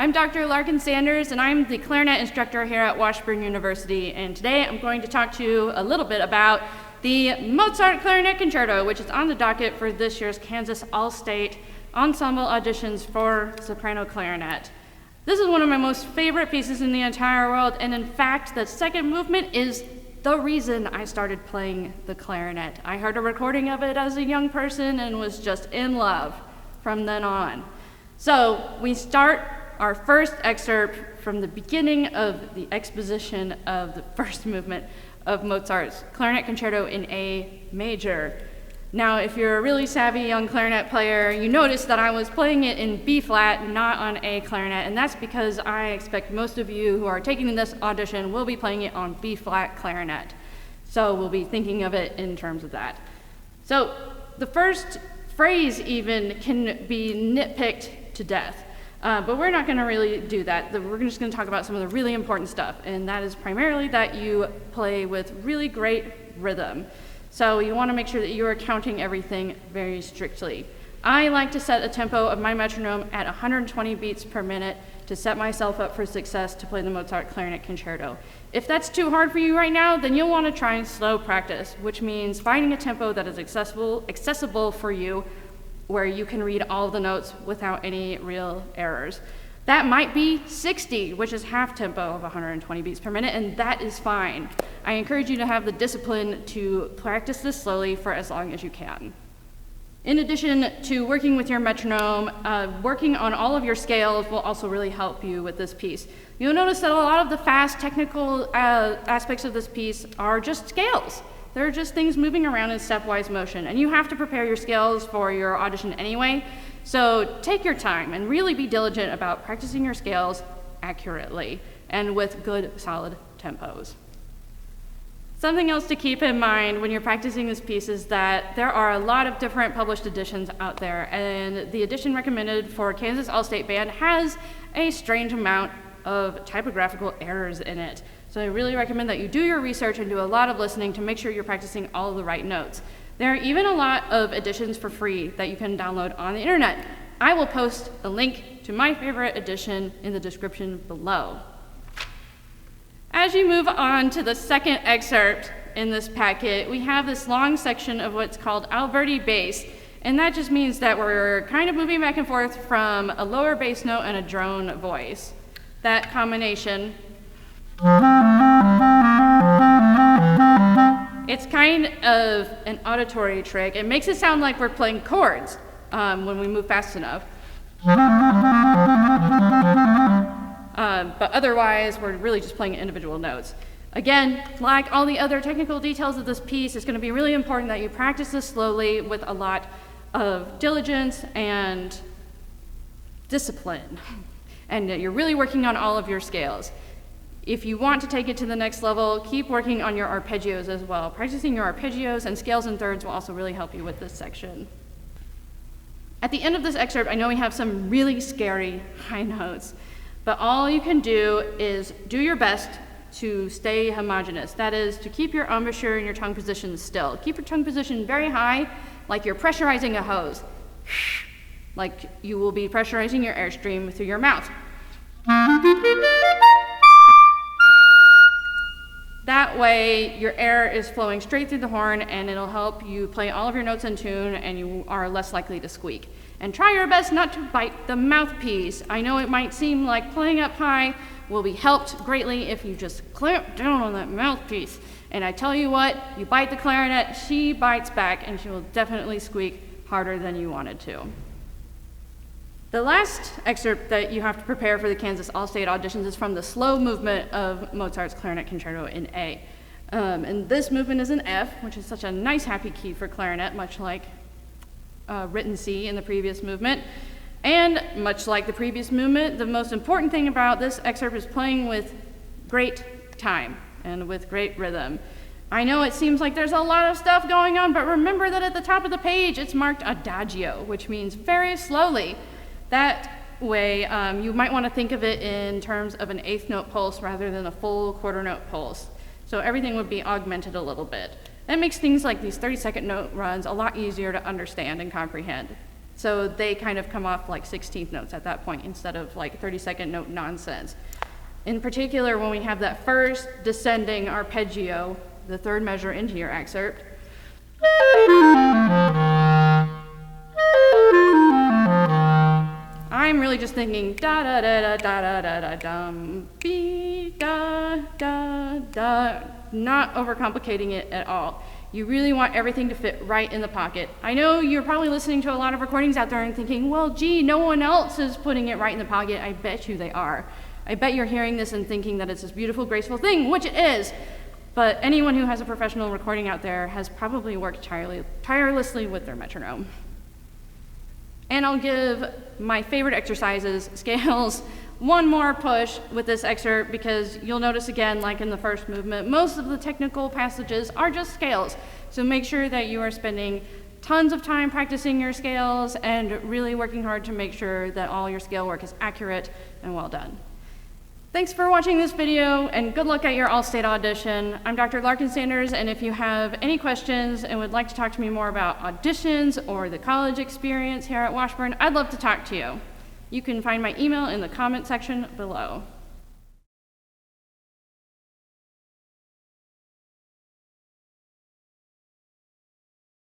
I'm Dr. Larkin Sanders, and I'm the clarinet instructor here at Washburn University, and today I'm going to talk to you a little bit about the Mozart Clarinet Concerto, which is on the docket for this year's Kansas All-State Ensemble auditions for soprano clarinet. This is one of my most favorite pieces in the entire world, and in fact, the second movement is the reason I started playing the clarinet. I heard a recording of it as a young person and was just in love from then on. So we start our first excerpt from the beginning of the exposition of the first movement of Mozart's Clarinet Concerto in A major. Now, if you're a really savvy young clarinet player, you notice that I was playing it in B flat, not on A clarinet, and that's because I expect most of you who are taking this audition will be playing it on B flat clarinet. So we'll be thinking of it in terms of that. So the first phrase even can be nitpicked to death. But we're not going to really do that. We're just going to talk about some of the really important stuff, and that is primarily that you play with really great rhythm. So you want to make sure that you are counting everything very strictly. I like to set a tempo of my metronome at 120 beats per minute to set myself up for success to play the Mozart Clarinet Concerto. If that's too hard for you right now, then you'll want to try and slow practice, which means finding a tempo that is accessible for you, where you can read all the notes without any real errors. That might be 60, which is half tempo of 120 beats per minute, and that is fine. I encourage you to have the discipline to practice this slowly for as long as you can. In addition to working with your metronome, working on all of your scales will also really help you with this piece. You'll notice that a lot of the fast technical aspects of this piece are just scales. They're just things moving around in stepwise motion, and you have to prepare your scales for your audition anyway, so take your time and really be diligent about practicing your scales accurately and with good, solid tempos. Something else to keep in mind when you're practicing this piece is that there are a lot of different published editions out there, and the edition recommended for Kansas All-State Band has a strange amount of typographical errors in it. So I really recommend that you do your research and do a lot of listening to make sure you're practicing all of the right notes. There are even a lot of editions for free that you can download on the internet. I will post a link to my favorite edition in the description below. As you move on to the second excerpt in this packet, we have this long section of what's called Alberti bass, and that just means that we're kind of moving back and forth from a lower bass note and a drone voice. That combination, it's kind of an auditory trick. It makes it sound like we're playing chords when we move fast enough. But otherwise, we're really just playing individual notes. Again, like all the other technical details of this piece, it's going to be really important that you practice this slowly with a lot of diligence and discipline, and that you're really working on all of your scales. If you want to take it to the next level, keep working on your arpeggios as well. Practicing your arpeggios and scales and thirds will also really help you with this section. At the end of this excerpt, I know we have some really scary high notes, but all you can do is do your best to stay homogeneous. That is, to keep your embouchure and your tongue position still. Keep your tongue position very high, like you're pressurizing a hose, like you will be pressurizing your airstream through your mouth. That way, your air is flowing straight through the horn, and it'll help you play all of your notes in tune, and you are less likely to squeak. And try your best not to bite the mouthpiece. I know it might seem like playing up high will be helped greatly if you just clamp down on that mouthpiece. And I tell you what, you bite the clarinet, she bites back, and she will definitely squeak harder than you wanted to. The last excerpt that you have to prepare for the Kansas All-State auditions is from the slow movement of Mozart's Clarinet Concerto in A. And this movement is in F, which is such a nice happy key for clarinet, much like written C in the previous movement. And much like the previous movement, the most important thing about this excerpt is playing with great time and with great rhythm. I know it seems like there's a lot of stuff going on, but remember that at the top of the page it's marked adagio, which means very slowly. That way, you might want to think of it in terms of an eighth note pulse rather than a full quarter note pulse. So everything would be augmented a little bit. That makes things like these 30-second note runs a lot easier to understand and comprehend. So they kind of come off like 16th notes at that point instead of like 32nd note nonsense. In particular, when we have that first descending arpeggio, the third measure into your excerpt, I'm really just thinking da da da da da da da dum be da da da, not overcomplicating it at all. You really want everything to fit right in the pocket. I know you're probably listening to a lot of recordings out there and thinking, well, gee, no one else is putting it right in the pocket. I bet you they are. I bet you're hearing this and thinking that it's this beautiful, graceful thing, which it is. But anyone who has a professional recording out there has probably worked tirelessly with their metronome. And I'll give my favorite exercises, scales, one more push with this excerpt, because you'll notice again, like in the first movement, most of the technical passages are just scales. So make sure that you are spending tons of time practicing your scales and really working hard to make sure that all your scale work is accurate and well done. Thanks for watching this video, and good luck at your All-State audition. I'm Dr. Larkin Sanders, and if you have any questions and would like to talk to me more about auditions or the college experience here at Washburn, I'd love to talk to you. You can find my email in the comment section below.